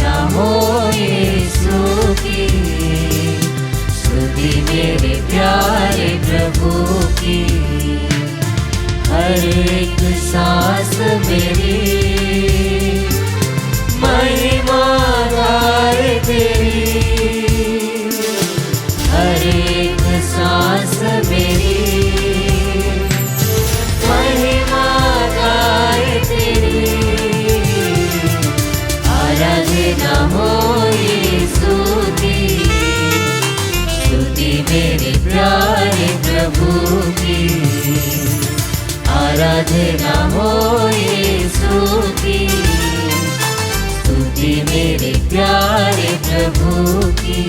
आराधना हो यीशु की, स्तुति मेरे प्यारे प्रभु की। हर एक सांस मेरी महिमा गाए तेरी, हर एक सांस मेरी महिमा गाए तेरी। आराधना हो यीशु की, स्तुति मेरे प्यारे प्रभु की। आराधना हो यीशु की, स्तुति मेरे प्यारे प्रभु की।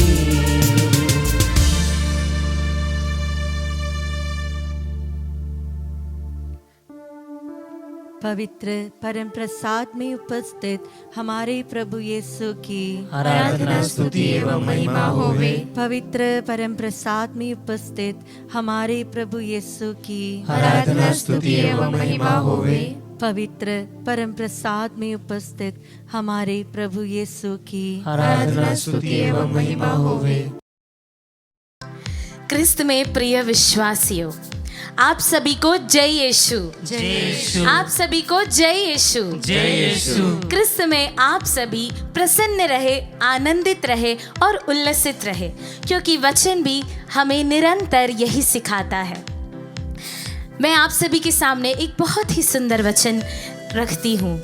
पवित्र परम प्रसाद में उपस्थित हमारे प्रभु यीशु की आराधना स्तुति एवं महिमा होवे। पवित्र परम प्रसाद में उपस्थित हमारे प्रभु यीशु की आराधना स्तुति एवं महिमा होवे। पवित्र परम प्रसाद में उपस्थित हमारे प्रभु यीशु की आराधना स्तुति एवं महिमा होवे। क्रिस्त में प्रिय विश्वासियों, आप सभी को जय यीशु। जय यीशु। आप सभी को जय यीशु। जय यीशु। क्रिस्त में आप सभी प्रसन्न रहे, आनंदित रहे और उल्लसित रहे, क्योंकि वचन भी हमें निरंतर यही सिखाता है। मैं आप सभी के सामने एक बहुत ही सुंदर वचन रखती हूँ।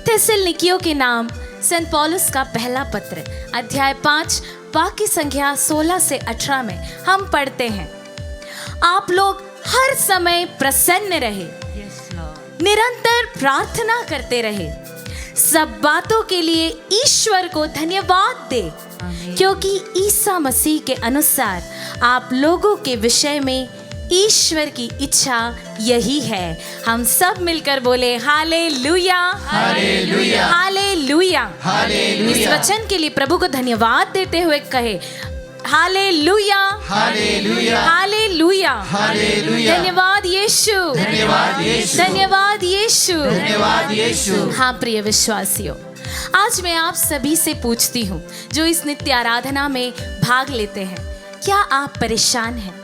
थिस्सलुनीकियों के नाम संत पौलुस का पहला पत्र अध्याय 5 वाक्य संख्या 16 से 18 में हम पढ़ते हैं, आप लोग हर समय प्रसन्न रहे, निरंतर प्रार्थना करते रहे, सब बातों के लिए ईश्वर को धन्यवाद दे, क्योंकि ईसा मसीह के अनुसार आप लोगों के विषय में ईश्वर की इच्छा यही है। हम सब मिलकर बोले हालेलुया, हालेलुया, हालेलुया, हालेलुया। इस वचन के लिए प्रभु को धन्यवाद देते हुए कहे हालेलुया, हालेलुया, हालेलुया, हालेलुया। धन्यवाद यीशु, धन्यवाद यीशु, धन्यवाद यीशु, धन्यवाद यीशु। हाँ प्रिय विश्वासियों, आज मैं आप सभी से पूछती हूँ जो इस नित्य आराधना में भाग लेते हैं, क्या आप परेशान हैं?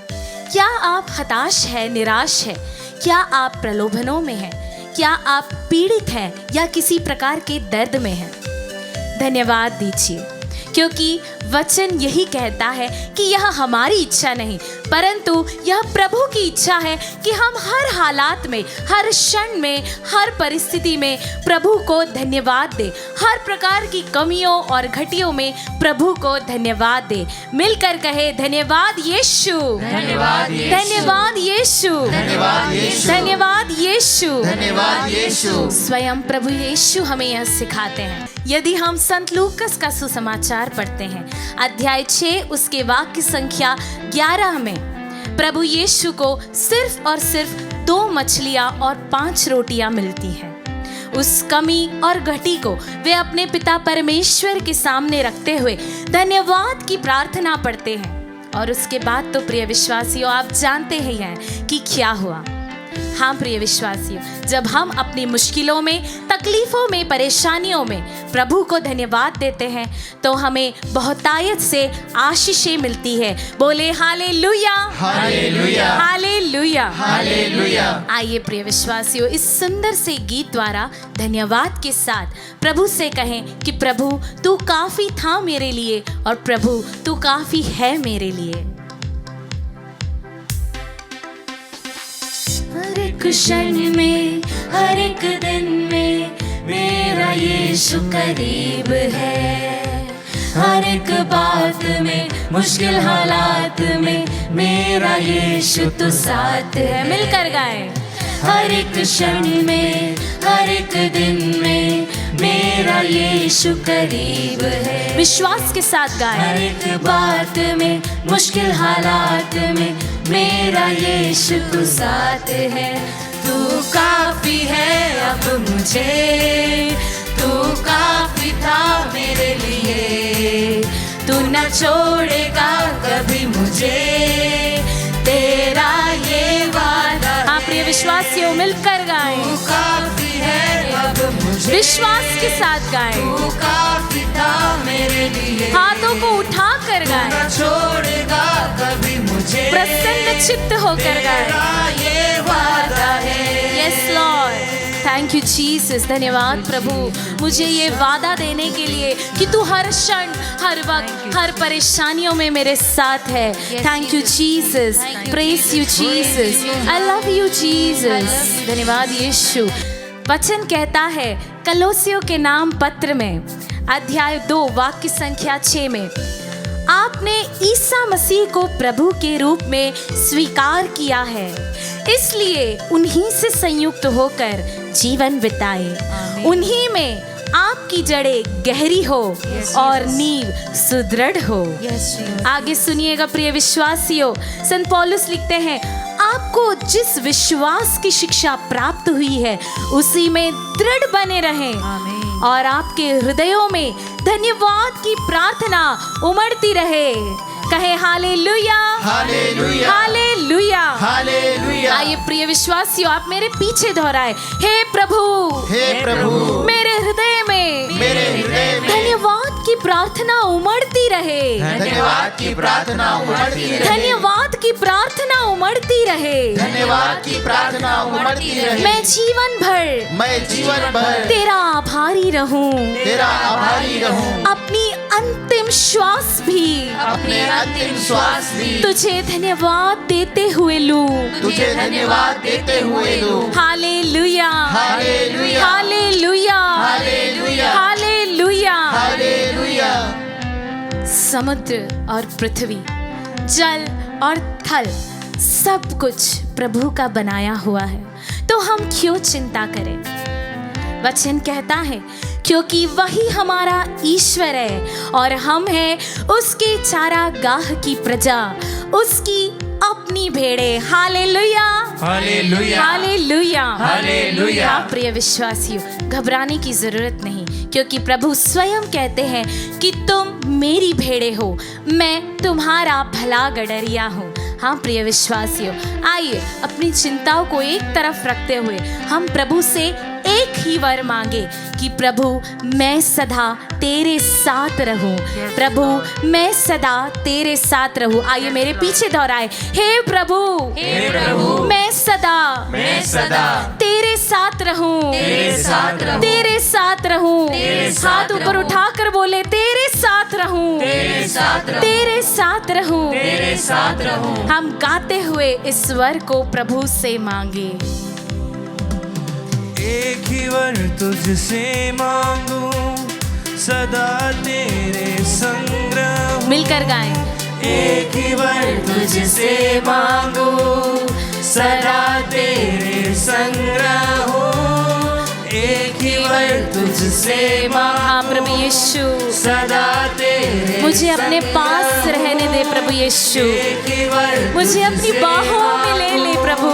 क्या आप हताश हैं, निराश हैं? क्या आप प्रलोभनों में हैं? क्या आप पीड़ित हैं या किसी प्रकार के दर्द में हैं? धन्यवाद दीजिए, क्योंकि वचन यही कहता है कि यह हमारी इच्छा नहीं, परंतु यह प्रभु की इच्छा है कि हम हर हालात में, हर क्षण में, हर परिस्थिति में प्रभु को धन्यवाद दें। हर प्रकार की कमियों और घटियों में प्रभु को धन्यवाद दें। मिलकर कहे धन्यवाद यीशु, धन्यवाद यीशु, धन्यवाद यीशु, धन्यवाद यीशु, धन्यवाद यीशु, धन्यवाद यीशु। स्वयं प्रभु यीशु हमें यह सिखाते हैं। यदि हम संत लूकास का सुसमाचार पढ़ते हैं अध्याय 6 उसके वाक्य संख्या 11 में, प्रभु यीशु को सिर्फ और सिर्फ 2 मछलियां और 5 रोटियां मिलती हैं। उस कमी और घटी को वे अपने पिता परमेश्वर के सामने रखते हुए धन्यवाद की प्रार्थना पढ़ते हैं। और उसके बाद तो प्रिय विश्वासियों, आप जानते ही हैं कि क्या हुआ। हाँ प्रिय विश्वासियों, जब हम अपनी मुश्किलों में, तकलीफों में, परेशानियों में प्रभु को धन्यवाद देते हैं तो हमें बहुतायत से आशीषें मिलती है। बोले हालेलुया, हालेलुया, हालेलुया, हालेलुया। आइए प्रिय विश्वासियों, इस सुंदर से गीत द्वारा धन्यवाद के साथ प्रभु से कहें कि प्रभु तू काफी था मेरे लिए और प्रभु तू काफी है मेरे लिए। हर एक क्षण में, हर एक दिन में मेरा यीशु करीब है। हर एक बात में, मुश्किल हालात में मेरा यीशु तो साथ है। मिलकर गाएं। हर एक क्षण में, हर एक दिन में मेरा यीशु करीब है। विश्वास के साथ गाएं। हर एक बात में, मुश्किल हालात में मेरा यीशु तो साथ है। तू काफी है अब मुझे, तू काफी था मेरे लिए, तू न छोड़ेगा कभी मुझे, तेरा ये वादा। हाँ प्रिय विश्वासियों, मिलकर गाएं। तू काफी है अब मुझे, विश्वास के साथ गाएं। तू काफी था मेरे लिए, हाथों को उठा कर गाएं, न छोड़ेगा कभी मुझे, प्रसन्न चित्त होकर गाएं। तेरा ये वादा है। Yes Lord, thank you Jesus. धन्यवाद प्रभु मुझे ये वादा देने के लिए कि तू हर क्षण, हर वक्त, हर परेशानियों में मेरे साथ है। Thank you Jesus, praise you Jesus, I love you Jesus. धन्यवाद यीशु। वचन कहता है कलोसियों के नाम पत्र में अध्याय 2 वाक्य संख्या 6 में, आपने ईसा मसीह को प्रभु के रूप में स्वीकार किया है, इसलिए उन्हीं से संयुक्त होकर जीवन बिताए। उन्हीं में आपकी जड़ें गहरी हो और नींव सुदृढ़ हो। आगे सुनिएगा प्रिय विश्वासियों, संत पौलुस लिखते हैं, आपको जिस विश्वास की शिक्षा प्राप्त हुई है उसी में दृढ़ बने रहें और आपके हृदयों में धन्यवाद की प्रार्थना उमड़ती रहे। कहे हालेलुया, हालेलुया, हालेलुया, हालेलुया। आइए प्रिय विश्वासियों, आप मेरे पीछे दोहराए, हे प्रभु, हे प्रभु, मेरे हृदय में, मेरे हृदय में धन्यवाद की प्रार्थना उमड़ती रहे, धन्यवाद की प्रार्थना उमड़ती रहे, धन्यवाद की प्रार्थना उमड़ती रहे, धन्यवाद की प्रार्थना उमड़ती रहे। मैं जीवन भर, मैं जीवन भर तेरा आभारी रहूं, तेरा आभारी रहूं, अपनी अंतिम श्वास भी, अपने अंतिम श्वास भी तुझे धन्यवाद देते हुए लूं, तुझे धन्यवाद देते हुए लूं। Hallelujah, hallelujah, hallelujah, hallelujah, hallelujah. Hallelujah. समुद्र और पृथ्वी, जल और थल, सब कुछ प्रभु का बनाया हुआ है, तो हम क्यों चिंता करें? वचन कहता है क्योंकि वही हमारा ईश्वर है और हम हैं उसके चारागाह की प्रजा, उसकी अपनी भेड़े। Hallelujah, hallelujah, hallelujah, hallelujah. हाँ प्रिय विश्वासियों, घबराने की जरूरत नहीं, क्योंकि प्रभु स्वयं कहते हैं कि तुम मेरी भेड़े हो, मैं तुम्हारा भला गडरिया हूँ। हाँ प्रिय विश्वासियों, आइए अपनी चिंताओं को एक तरफ रखते हुए हम प्रभु से एक ही वर मांगे कि प्रभु मैं सदा तेरे साथ रहूं, प्रभु मैं सदा तेरे साथ रहूं। आइए मेरे पीछे दोहराए, हे प्रभु, हे प्रभु, मैं सदा तेरे साथ रहूं, तेरे साथ रहूं, तेरे साथ रहूं। तेरे साथ हाथ ऊपर रहूं। उठाकर बोले, तेरे साथ रहूं, तेरे साथ रहूं, तेरे साथ रहूं, तेरे साथ रहूं। हम गाते हुए इस वर को प्रभु से मांगे। एक ही वर तुझसे मांगू, सदा तेरे संग रहूं। मिलकर गाएं, एक ही वर तुझसे मांगू, सदा तेरे संग रहूं। एक ही वर तुझसे मांगू, हाँ प्रभु यीशु, सदा तेरे मुझे अपने पास रहने दे प्रभु यीशु, एक ही वर मुझे अपनी बाहों में ले ले प्रभु,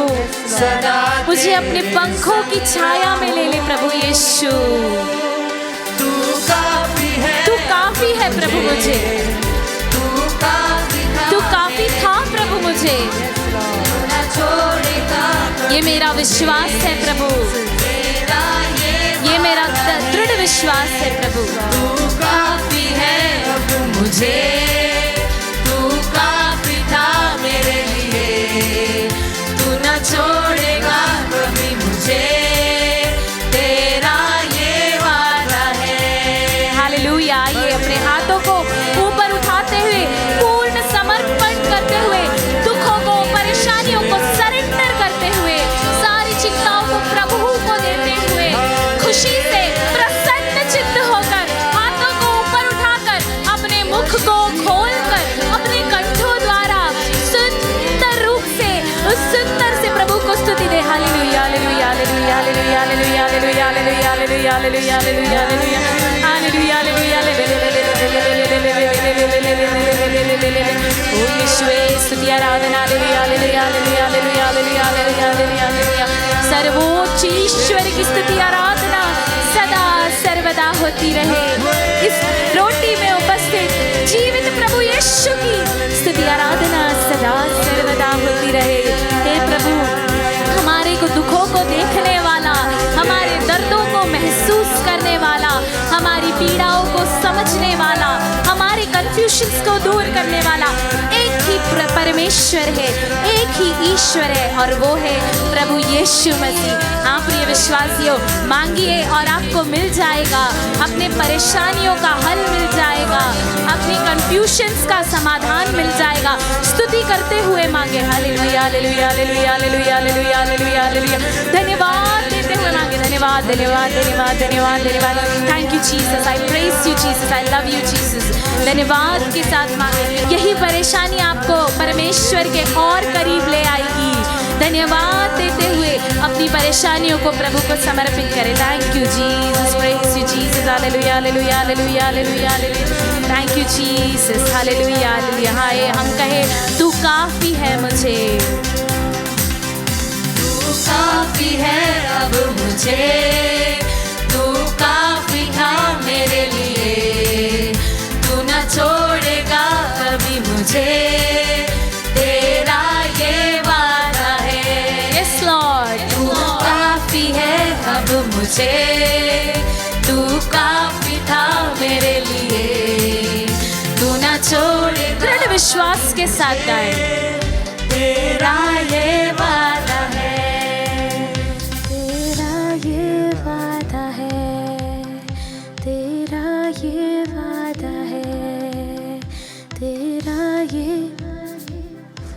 सदा मुझे अपने पंखों की छाया में ले ले प्रभु यीशु। तू काफी है, तू काफी है प्रभु मुझे, तू काफी था प्रभु मुझे, न छोड़ेगा ये मेरा विश्वास है प्रभु, तेरा ये मेरा दृढ़ विश्वास है प्रभु। तू काफी है अब मुझे, तू काफी था मेरे लिए, तू न छोड़ेगा कभी मुझे, तेरा ये वादा है। हालेलुया। आइए अपने हाथों को ऊपर उठाते हुए, पूर्ण समर्पण करते हुए, दुखों को, परेशानियों को सरेंडर करते हुए, सारी चिंताओं को प्रभु को देते हुए, खुशी से प्रसन्न चित्त होकर, हाथों को ऊपर उठाकर, अपने मुख को खोलकर, अपने कंठों द्वारा सुंदर रूप से, उस सुंदर से प्रभु को स्तुति दे। Hallelujah, hallelujah, hallelujah, hallelujah, hallelujah, hallelujah, hallelujah, hallelujah, hallelujah, hallelujah, hallelujah, hallelujah. ओ यीशुवे, स्तुति आराधना, hallelujah, hallelujah, hallelujah, hallelujah, hallelujah, hallelujah, hallelujah, hallelujah. सर्वोच्च ईश्वर की स्तुति आराधना सदा सर्वदा होती रहे। इस रोटी में उपस्थित जीवित प्रभु यीशु की स्तुति आराधना सदा सर्वदा होती रहे। हे प्रभु, हमारे को दुखों को देखने वाला, हमारे दर्दों को महसूस करने वाला, हमारी पीड़ाओं को समझने परमेश्वर है, एक ही ईश्वर है और वो है प्रभु यीशु मसीह। हाँ प्रिय विश्वासियों, मांगिए और आपको मिल जाएगा, अपने परेशानियों का हल मिल जाएगा, अपनी कंफ्यूजन्स का समाधान मिल जाएगा। स्तुति करते हुए मांगे, hallelujah hallelujah hallelujah hallelujah hallelujah hallelujah hallelujah. धन्यवाद देते हुए मांगे, धन्यवाद धन्यवाद धन्यवाद धन्यवाद धन्यवाद। Thank you Jesus, I praise you Jesus, I love you Jesus. धन्यवाद के साथ मांगे। यही परेशानी आपको परमेश्वर के और करीब ले आएगी। धन्यवाद देते हुए अपनी परेशानियों को प्रभु को समर्पित करें। Thank you Jesus, praise you Jesus, hallelujah hallelujah hallelujah hallelujah hallelujah. Thank you Jesus, hallelujah hallelujah. हाय हम कहे तू काफी है मुझे, तू काफी है अब मुझे, तू काफी था मेरे लिए, तू ना छोड़ेगा कभी मुझे, तेरा ये वादा है। यस लॉर्ड, तू काफी है अब मुझे, तू काफी था मेरे लिए, तू ना छोड़े। दृढ़ विश्वास के साथ गाए, तेरा ये वादा है, तेरा ये वादा है, तेरा ये वादा है, तेरा ये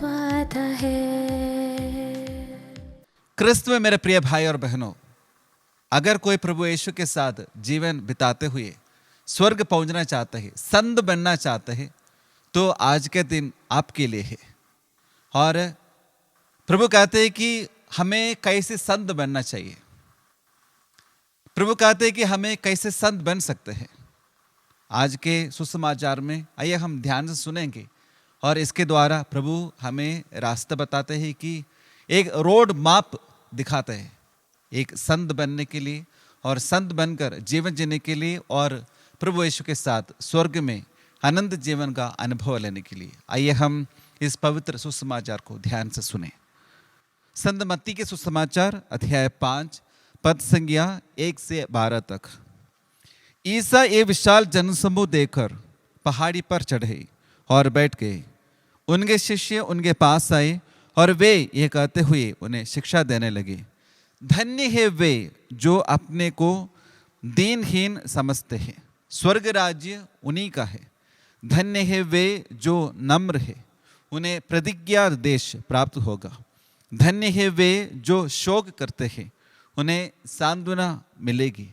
वादा है। क्रिस्त में मेरे प्रिय भाई और बहनों, अगर कोई प्रभु यीशु के साथ जीवन बिताते हुए स्वर्ग पहुंचना चाहते हैं, संत बनना चाहते हैं, तो आज के दिन आपके लिए है। और प्रभु कहते हैं कि हमें कैसे संत बनना चाहिए। प्रभु कहते हैं कि हमें कैसे संत बन सकते हैं। आज के सुसमाचार में आइए हम ध्यान से सुनेंगे और इसके द्वारा प्रभु हमें रास्ता बताते हैं कि एक रोड मैप दिखाते हैं एक संत बनने के लिए और संत बनकर जीवन जीने के लिए और प्रभु यीशु के साथ स्वर्ग में आनंद जीवन का अनुभव लेने के लिए। आइए हम इस पवित्र सुसमाचार को ध्यान से सुने। संत मत्ती के सुसमाचार अध्याय 5 पद संज्ञा 1 से 12 तक। ईसा ये विशाल जनसमूह देखकर पहाड़ी पर चढ़े और बैठ गए। उनके शिष्य उनके पास आए और वे ये कहते हुए उन्हें शिक्षा देने लगे, धन्य है वे जो अपने को दीनहीन समझते हैं, स्वर्ग राज्य उन्हीं का है। धन्य है वे जो नम्र है, उन्हें प्रतिज्ञा देश प्राप्त होगा। धन्य है वे जो शोक करते हैं, उन्हें सांत्वना मिलेगी।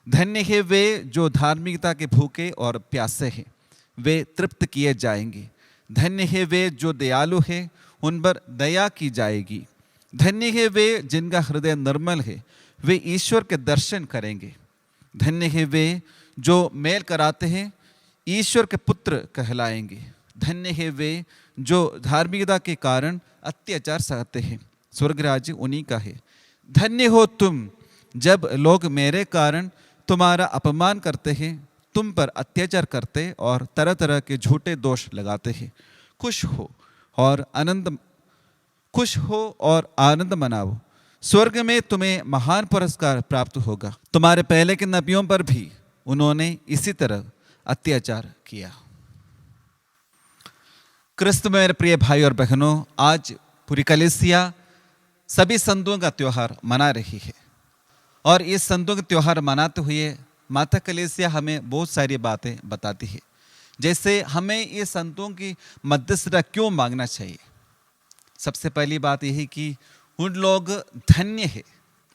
धन्य है वे जो धार्मिकता के भूखे और प्यासे हैं, वे तृप्त किए जाएंगे। धन्य है वे जो दयालु हैं, उन पर दया की जाएगी। धन्य है वे जिनका हृदय निर्मल है, वे ईश्वर के दर्शन करेंगे। धन्य है वे जो मेल कराते हैं, ईश्वर के पुत्र कहलाएंगे। धन्य है वे जो धार्मिकता के कारण अत्याचार सहते हैं, स्वर्ग राज्य उन्हीं का है। धन्य हो तुम जब लोग मेरे कारण तुम्हारा अपमान करते हैं, तुम पर अत्याचार करते और तरह तरह के झूठे दोष लगाते हैं। खुश हो और आनंद मनाओ, स्वर्ग में तुम्हें महान पुरस्कार प्राप्त होगा। तुम्हारे पहले के नबियों पर भी उन्होंने इसी तरह अत्याचार किया। क्रिस्त में मेरे प्रिय भाई और बहनों, आज पूरी कलीसिया सभी संतों का त्योहार मना रही है और इस संतों का त्योहार मनाते हुए माता कलीसिया हमें बहुत सारी बातें बताती है। जैसे हमें ये संतों की मध्यस्थता क्यों मांगना चाहिए। सबसे पहली बात यह है कि उन लोग धन्य है,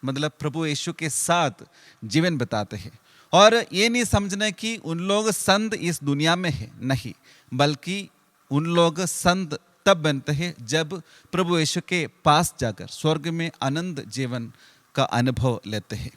मतलब प्रभु यीशु के साथ जीवन बिताते हैं। और ये नहीं समझना कि उन लोग संत इस दुनिया में है, नहीं, बल्कि उन लोग संत तब बनते हैं जब प्रभु यीशु के पास जाकर स्वर्ग में आनंद जीवन का अनुभव लेते हैं।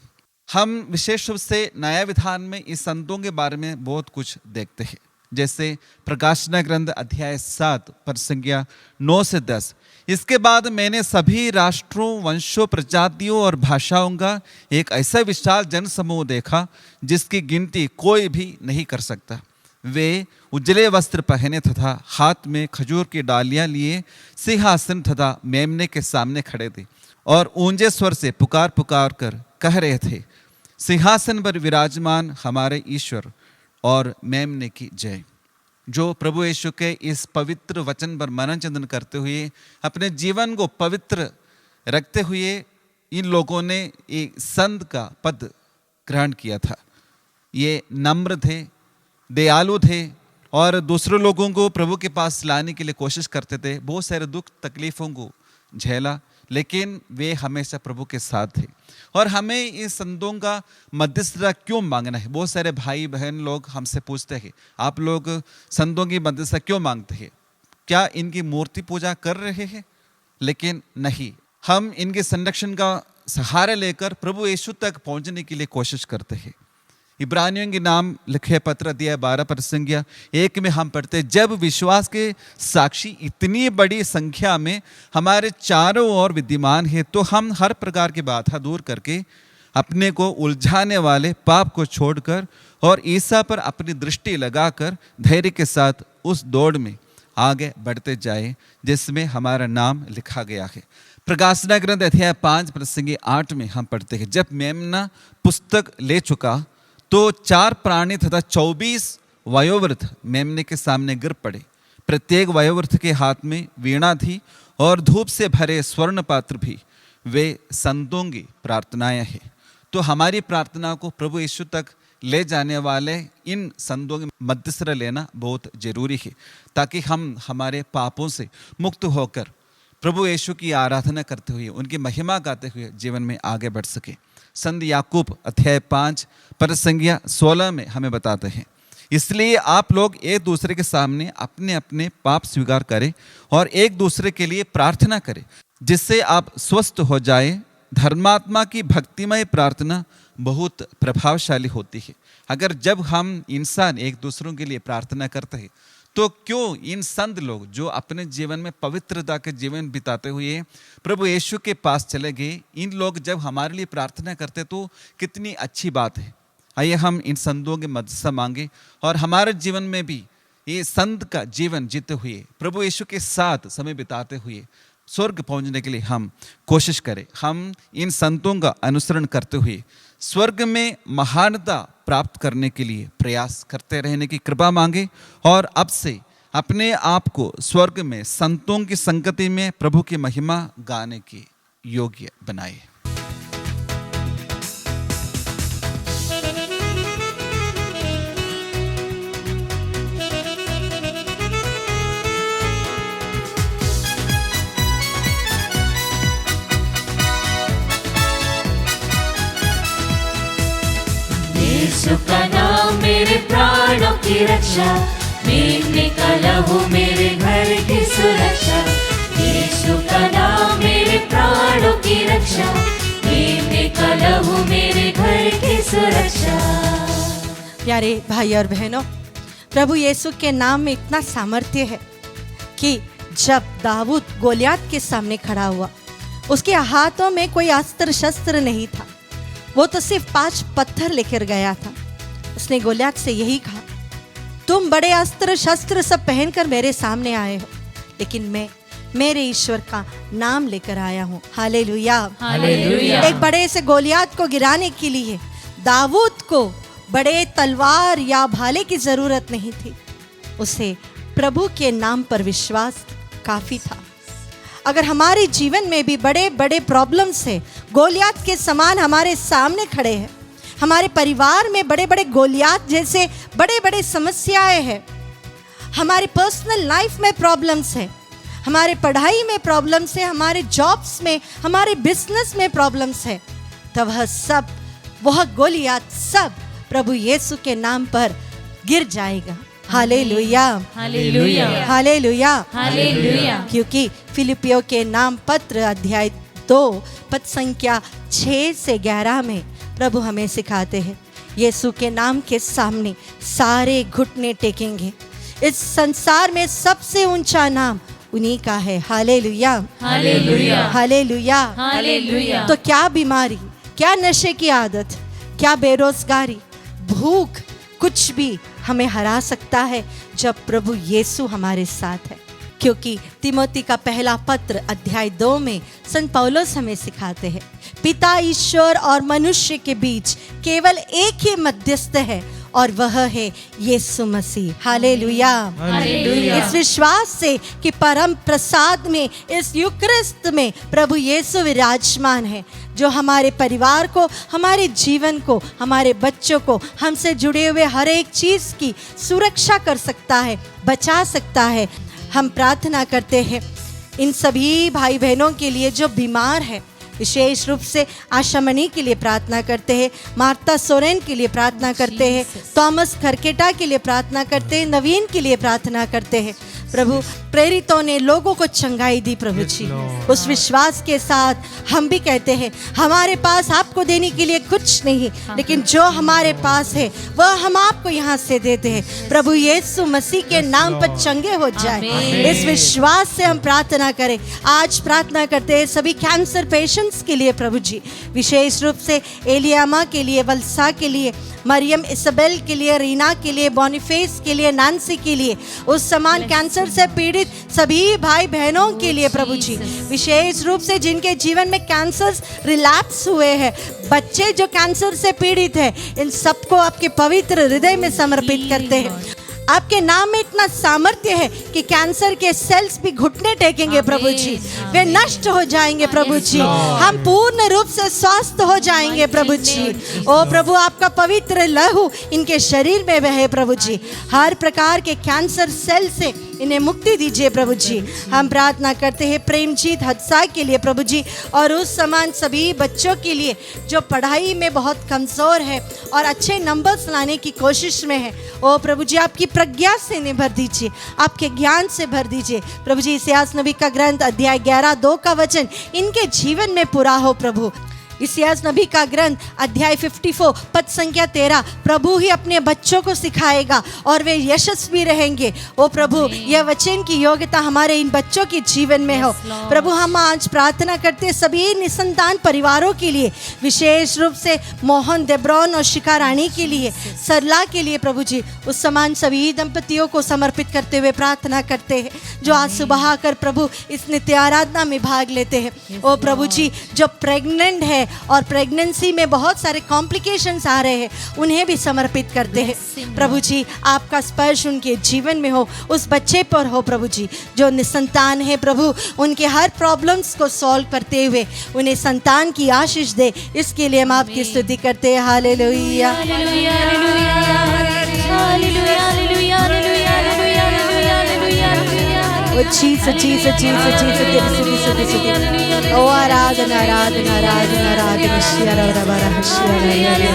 हम विशेष रूप से नया विधान में इस संतों के बारे में बहुत कुछ देखते हैं। जैसे प्रकाशना ग्रंथ अध्याय 7 पद संज्ञा 9 से 10। इसके बाद मैंने सभी राष्ट्रों, वंशों, प्रजातियों और भाषाओं का एक ऐसा विशाल जनसमूह देखा जिसकी गिनती कोई भी नहीं कर सकता। वे उजले वस्त्र पहने तथा हाथ में खजूर की डालियां लिए सिंहासन तथा मेमने के सामने खड़े थे और ऊंचे स्वर से पुकार पुकार कर कह रहे थे, सिंहासन पर विराजमान हमारे ईश्वर और मेमने की जय। जो प्रभु यीशु के इस पवित्र वचन पर मनन चिंतन करते हुए अपने जीवन को पवित्र रखते हुए इन लोगों ने एक संत का पद ग्रहण किया था। ये नम्र थे, दयालु थे और दूसरे लोगों को प्रभु के पास लाने के लिए कोशिश करते थे। बहुत सारे दुख तकलीफ़ों को झेला, लेकिन वे हमेशा प्रभु के साथ थे। और हमें इस संतों का मध्यस्थता क्यों मांगना है? बहुत सारे भाई बहन लोग हमसे पूछते हैं, आप लोग संतों की मध्यस्थता क्यों मांगते हैं? क्या इनकी मूर्ति पूजा कर रहे हैं? लेकिन नहीं, हम इनके संरक्षण का सहारा लेकर प्रभु यीशु तक पहुंचने के लिए कोशिश करते हैं। इब्रानियों के नाम लिखे पत्र अध्याय 12 पद संख्या 1 में हम पढ़ते हैं, जब विश्वास के साक्षी इतनी बड़ी संख्या में हमारे चारों ओर विद्यमान है तो हम हर प्रकार की बाधा दूर करके अपने को उलझाने वाले पाप को छोड़कर और ईसा पर अपनी दृष्टि लगाकर धैर्य के साथ उस दौड़ में आगे बढ़ते जाए जिसमें हमारा नाम लिखा गया है। प्रकाशना ग्रंथ अध्याय 5 पद संख्या 8 में हम पढ़ते हैं, जब मेमना पुस्तक ले चुका तो 4 प्राणी तथा 24 वयोवृद्ध मेमने के सामने गिर पड़े। प्रत्येक वयोवृद्ध के हाथ में वीणा थी और धूप से भरे स्वर्ण पात्र भी। वे संतों की प्रार्थनाएं हैं। तो हमारी प्रार्थना को प्रभु यीशु तक ले जाने वाले इन संतों की मध्यस्थता लेना बहुत जरूरी है, ताकि हम हमारे पापों से मुक्त होकर प्रभु यीशु की आराधना करते हुए उनकी महिमा गाते हुए जीवन में आगे बढ़ सके। संत याकूब अध्याय 5 पद संख्या 16 में हमें बताते हैं, इसलिए आप लोग एक दूसरे के सामने अपने अपने पाप स्वीकार करें और एक दूसरे के लिए प्रार्थना करें, जिससे आप स्वस्थ हो जाए। धर्मात्मा की भक्तिमय प्रार्थना बहुत प्रभावशाली होती है। अगर जब हम इंसान एक दूसरों के लिए प्रार्थना करते हैं तो क्यों इन संत लोग जो अपने जीवन में पवित्रता के जीवन बिताते हुए प्रभु यीशु के पास चले गए, इन लोग जब हमारे लिए प्रार्थना करते तो कितनी अच्छी बात है। आइए हम इन संतों के मदद मांगे और हमारे जीवन में भी ये संत का जीवन जीते हुए प्रभु यीशु के साथ समय बिताते हुए स्वर्ग पहुंचने के लिए हम कोशिश करें। हम इन संतों का अनुसरण करते हुए स्वर्ग में महानता प्राप्त करने के लिए प्रयास करते रहने की कृपा मांगे और अब से अपने आप को स्वर्ग में संतों की संगति में प्रभु की महिमा गाने के योग्य बनाए। यीशु का नाम मेरे प्राणों की रक्षा, मेमने का लहू मेरे घर की सुरक्षा। यीशु का नाम मेरे प्राणों की रक्षा, मेमने का लहू मेरे घर की सुरक्षा। प्यारे भाई और बहनों, प्रभु यीशु के नाम में इतना सामर्थ्य है कि जब दाऊद गोलियात के सामने खड़ा हुआ, उसके हाथों में कोई अस्त्र शस्त्र नहीं था, वो तो सिर्फ 5 पत्थर लेकर गया था। उसने गोलियात से यही कहा, तुम बड़े अस्त्र शस्त्र सब पहनकर मेरे सामने आए हो, लेकिन मैं मेरे ईश्वर का नाम लेकर आया हूँ। Hallelujah, hallelujah. एक बड़े से गोलियात को गिराने के लिए दाऊद को बड़े तलवार या भाले की जरूरत नहीं थी, उसे प्रभु के नाम पर विश्वास काफी था। अगर हमारे जीवन में भी बड़े बड़े प्रॉब्लम्स है, गोलियात के समान हमारे सामने खड़े हैं, हमारे परिवार में बड़े बड़े गोलियात जैसे बड़े बड़े समस्याएं हैं, हमारे पर्सनल लाइफ में प्रॉब्लम्स है, हमारे पढ़ाई में प्रॉब्लम्स है, हमारे जॉब्स में, हमारे बिजनेस में प्रॉब्लम्स है, तब वह गोलियात सब प्रभु यीशु के नाम पर गिर जाएगा। Hallelujah, hallelujah, hallelujah, hallelujah. क्योंकि फिलिपियों के नाम पत्र अध्याय 2 पद संख्या 6 से 11 में प्रभु हमें सिखाते हैं, यीशु के नाम के सामने सारे घुटने टेकेंगे। इस संसार में सबसे ऊंचा नाम उन्हीं का है। Hallelujah, hallelujah, hallelujah, hallelujah. तो क्या बीमारी, क्या नशे की आदत, क्या बेरोजगारी, भूख, कुछ भी हमें हरा सकता है जब प्रभु यीशु हमारे साथ है। क्योंकि तिमोथी का पहला पत्र अध्याय 2 में संत पौलुस हमें सिखाते हैं, पिता ईश्वर और मनुष्य के बीच केवल एक ही मध्यस्थ है और वह है यीशु मसीह। हालेलुया। इस विश्वास से कि परम प्रसाद में, इस यूकरिस्त में प्रभु यीशु विराजमान है, जो हमारे परिवार को, हमारे जीवन को, हमारे बच्चों को, हमसे जुड़े हुए हर एक चीज़ की सुरक्षा कर सकता है, बचा सकता है। हम प्रार्थना करते हैं इन सभी भाई बहनों के लिए जो बीमार है, विशेष रूप से आशा मणि के लिए प्रार्थना करते हैं, मार्ता सोरेन के लिए प्रार्थना करते हैं, थॉमस खरकेटा के लिए प्रार्थना करते हैं, नवीन के लिए प्रार्थना करते हैं। प्रभु प्रेरितों ने लोगों को चंगाई दी प्रभु जी। उस विश्वास के साथ हम भी कहते हैं हमारे पास आपको देने के लिए कुछ नहीं, लेकिन जो हमारे पास है वह हम आपको यहाँ से देते हैं। प्रभु यीशु मसीह के नाम पर चंगे हो जाए, इस विश्वास से हम प्रार्थना करें। आज प्रार्थना करते हैं सभी कैंसर पेशेंट्स के लिए प्रभु जी, विशेष रूप से एलियामा के लिए, वल्सा के लिए, मरियम इसबेल के लिए, रीना के लिए, बॉनिफेस के लिए, नानसी के लिए, उस समान कैंसर से पीड़ित सभी भाई बहनों के लिए प्रभु जी, विशेष रूप से जिनके जीवन में कैंसर रिलैप्स हुए हैं, बच्चे जो कैंसर से पीड़ित हैं, इन सबको आपके पवित्र हृदय में समर्पित करते हैं। आपके नाम में इतना सामर्थ्य है कि कैंसर के सेल्स भी घुटने टेकेंगे प्रभु जी, वे नष्ट हो जाएंगे प्रभु जी, हम पूर्ण रूप से स्वस्थ हो जाएंगे प्रभु जी। ओ प्रभु, आपका पवित्र लहू इनके शरीर में बहे प्रभु जी, हर प्रकार के कैंसर सेल से इन्हें मुक्ति दीजिए प्रभु जी। हम प्रार्थना करते हैं प्रेमजीत हदसा के लिए प्रभु जी, और उस समान सभी बच्चों के लिए जो पढ़ाई में बहुत कमज़ोर है और अच्छे नंबर्स लाने की कोशिश में है। ओ प्रभु जी, आपकी प्रज्ञा से इन्हें भर दीजिए, आपके ज्ञान से भर दीजिए प्रभु जी। इसायास नबी का ग्रंथ अध्याय 11:2 का वचन इनके जीवन में पूरा हो प्रभु। इसायास नबी का ग्रंथ अध्याय 54 पद संख्या 13 प्रभु ही अपने बच्चों को सिखाएगा और वे यशस्वी रहेंगे। ओ प्रभु, यह वचन की योग्यता हमारे इन बच्चों के जीवन में हो प्रभु। हम आज प्रार्थना करते सभी निसंतान परिवारों के लिए, विशेष रूप से मोहन, देब्रॉन और शिखा रानी के लिए, सरला के लिए प्रभु जी, उस समान सभी दंपतियों को समर्पित करते हुए प्रार्थना करते हैं जो आज सुबह आकर प्रभु इस नित्य आराधना में भाग लेते हैं। ओ प्रभु जी, जो प्रेग्नेंट है और प्रेगनेंसी में बहुत सारे कॉम्प्लिकेशंस आ रहे हैं, उन्हें भी समर्पित करते हैं प्रभु जी। आपका स्पर्श उनके जीवन में हो, उस बच्चे पर हो प्रभु जी जो निसंतान है प्रभु, उनके हर प्रॉब्लम्स को सॉल्व करते हुए उन्हें संतान की आशीष दे। इसके लिए हम आपकी स्तुति करते हैं। हालेलुया, ओ जीसस जीसस जीसस जीसस, तेरी स्तुति स्तुति स्तुति। ओ आराधना आराधना आराधना आराधना, शियारा रबारा शियारा।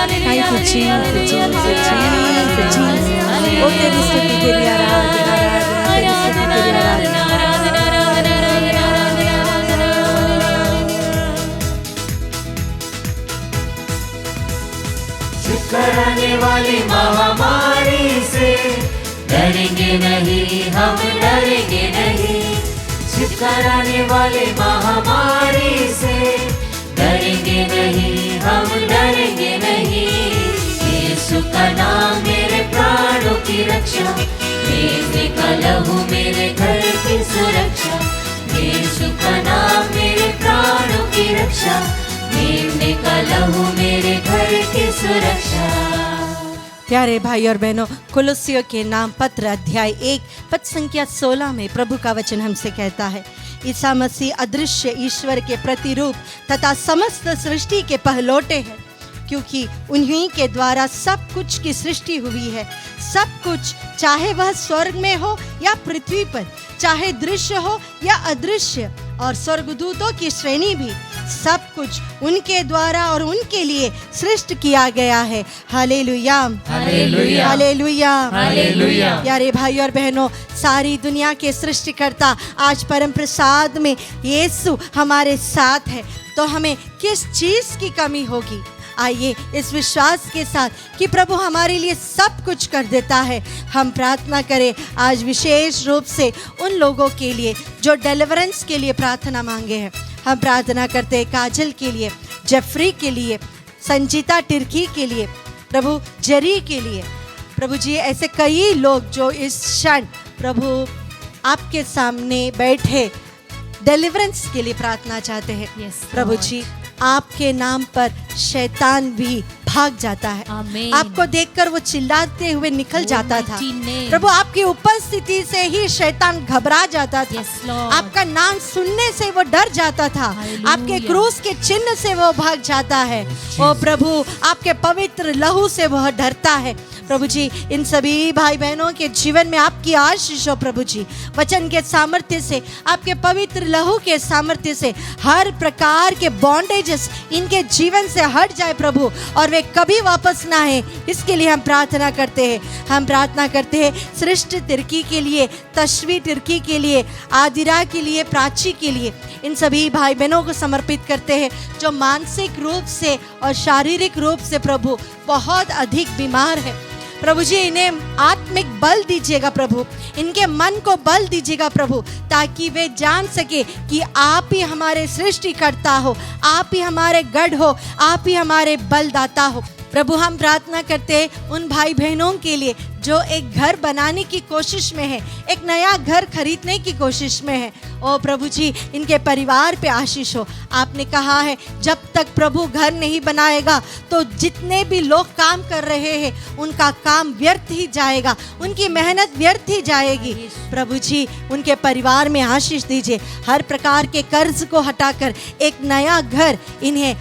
Thank you Jesus Jesus Jesus Jesus. ओ तेरी स्तुति, तेरी आराधना आराधना, तेरी स्तुति, तेरी आराधना। कराने वाली महामारी से डरेंगे नहीं, हम डरेंगे नहीं। छिपकराने वाले महामारी से डरेंगे नहीं, हम डरेंगे नहीं। यीशु का नाम मेरे प्राणों की रक्षा, मेरे का लहू मेरे घर की सुरक्षा। यीशु का नाम मेरे प्राणों की रक्षा, मेरे का लहू मेरे घर की सुरक्षा। प्यारे भाई और बहनों, कुलुस्सियों के नाम पत्र अध्याय 1 पद संख्या 16 में प्रभु का वचन हमसे कहता है, ईसा मसीह अदृश्य ईश्वर के प्रतिरूप तथा समस्त सृष्टि के पहलौठे हैं, क्योंकि उन्हीं के द्वारा सब कुछ की सृष्टि हुई है। सब कुछ, चाहे वह स्वर्ग में हो या पृथ्वी पर, चाहे दृश्य हो या अदृश्य, और स्वर्गदूतों की श्रेणी भी, सब कुछ उनके द्वारा और उनके लिए सृष्ट किया गया है। Hallelujah, hallelujah, hallelujah, hallelujah. प्यारे भाई और बहनों, सारी दुनिया के सृष्टिकर्ता आज परम प्रसाद में यीशु हमारे साथ है, तो हमें किस चीज़ की कमी होगी? आइए इस विश्वास के साथ कि प्रभु हमारे लिए सब कुछ कर देता है, हम प्रार्थना करें आज विशेष रूप से उन लोगों के लिए जो डिलीवरेंस के लिए प्रार्थना मांगे हैं। हम प्रार्थना करते हैं काजल के लिए, जेफरी के लिए, संजीता टिर्की के लिए, प्रभु जेरी के लिए। प्रभु जी, ऐसे कई लोग जो इस क्षण प्रभु आपके सामने बैठे डिलीवरेंस के लिए प्रार्थना चाहते हैं। प्रभु जी, आपके नाम पर शैतान भी भाग जाता है। आमीन। आपको देखकर वो चिल्लाते हुए निकल जाता था। mighty name। प्रभु आपकी उपस्थिति से ही शैतान घबरा जाता था। Yes, Lord। आपका नाम सुनने से वो डर जाता था। Hallelujah। आपके क्रूस के चिन्ह से वो भाग जाता है। ओ प्रभु आपके पवित्र लहू से वह डरता है। प्रभु जी इन सभी भाई बहनों के जीवन में आपकी आशीष हो प्रभु जी। वचन के सामर्थ्य से, आपके पवित्र लहू के सामर्थ्य से हर प्रकार के बॉन्डेजेस इनके जीवन से हट जाए प्रभु, और वे कभी वापस ना आए। इसके लिए हम प्रार्थना करते हैं। हम प्रार्थना करते हैं सृष्टि तिर्की के लिए, तश्वी तिर्की के लिए, आदिरा के लिए, प्राची के लिए, इन सभी भाई बहनों को समर्पित करते हैं जो मानसिक रूप से और शारीरिक रूप से प्रभु बहुत अधिक बीमार है। प्रभु जी इन्हें आत्मिक बल दीजिएगा प्रभु, इनके मन को बल दीजिएगा प्रभु, ताकि वे जान सके कि आप ही हमारे सृष्टिकर्ता हो, आप ही हमारे गढ़ हो, आप ही हमारे बलदाता हो। प्रभु हम प्रार्थना करते हैं उन भाई बहनों के लिए जो एक घर बनाने की कोशिश में है, एक नया घर खरीदने की कोशिश में है। ओ प्रभु जी इनके परिवार पे आशीष हो। आपने कहा है जब तक प्रभु घर नहीं बनाएगा तो जितने भी लोग काम कर रहे हैं उनका काम व्यर्थ ही जाएगा, उनकी मेहनत व्यर्थ ही जाएगी। प्रभु जी उनके परिवार में आशीष दीजिए, हर प्रकार के कर्ज को हटाकर एक नया घर इन्हें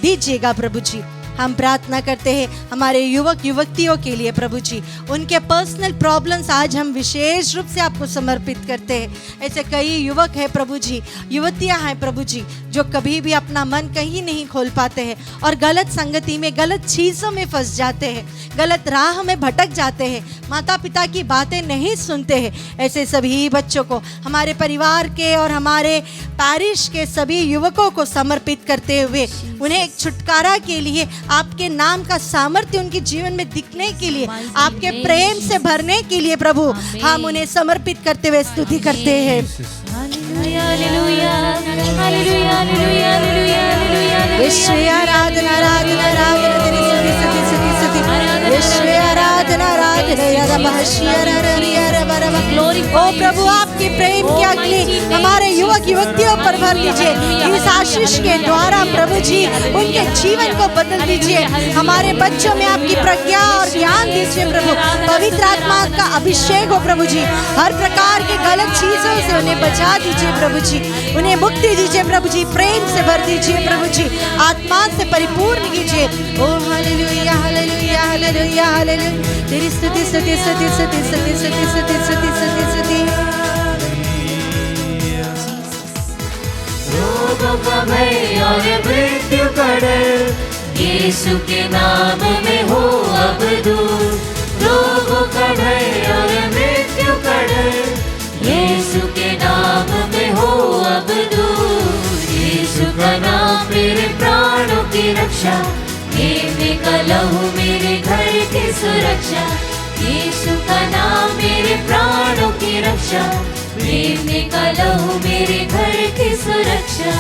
दीजिएगा प्रभु जी। हम प्रार्थना करते हैं हमारे युवक युवतियों के लिए प्रभु जी, उनके पर्सनल प्रॉब्लम्स आज हम विशेष रूप से आपको समर्पित करते हैं। ऐसे कई युवक हैं प्रभु जी, युवतियां हैं प्रभु जी, जो कभी भी अपना मन कहीं नहीं खोल पाते हैं और गलत संगति में, गलत चीज़ों में फंस जाते हैं, गलत राह में भटक जाते हैं, माता पिता की बातें नहीं सुनते हैं। ऐसे सभी बच्चों को हमारे परिवार के और हमारे पैरिश के सभी युवकों को समर्पित करते हुए उन्हें एक छुटकारा के लिए, आपके नाम का सामर्थ्य उनके जीवन में दिखने के लिए, आपके प्रेम से भरने के लिए प्रभु हम उन्हें समर्पित करते हुए स्तुति करते हैं। Hallelujah hallelujah hallelujah hallelujah hallelujah. Yeshu आराधना आराधना आराधना तेरी स्तुति स्तुति स्तुति स्तुति। यीशु आराधना आराधना यारा बहशिया रा बरवा। ओ प्रभु आपके प्रेम की अग्नि हमारे युवक युवतियों पर भर दीजिए। इस आशीष के द्वारा प्रभु जी उनके जीवन को बदल दीजिए। हमारे बच्चों में आपकी प्रज्ञा और ज्ञान दीजिए प्रभु, पवित्र आत्मा का अभिषेक हो प्रभु जी। हर प्रकार के गलत चीजों से उन्हें बचा दीजिए प्रभु जी, उन्हें मुक्ति दीजिए प्रभु जी, प्रेम से भर दीजिए प्रभु जी, आत्मा से परिपूर्ण कीजिए। ओ हालेलुया हालेलुया हालेलुया हालेलुया। तेरी स्तुति स्तुति स्तुति स्तुति स्तुति स्तुति स्तुति स्तुति स्तुति स्तुति। रोगों का भय और मृत्यु का डर यीशु के नाम में हो अब दूर। रोगों का भय और मृत्यु का डर यीशु के नाम में हो अब दूर। यीशु का नाम मेरे प्राणों की रक्षा, मेरे का लहू मेरे घर की सुरक्षा। यीशु का नाम मेरे प्राणों की रक्षा, मेरे का लहू मेरे घर की सुरक्षा।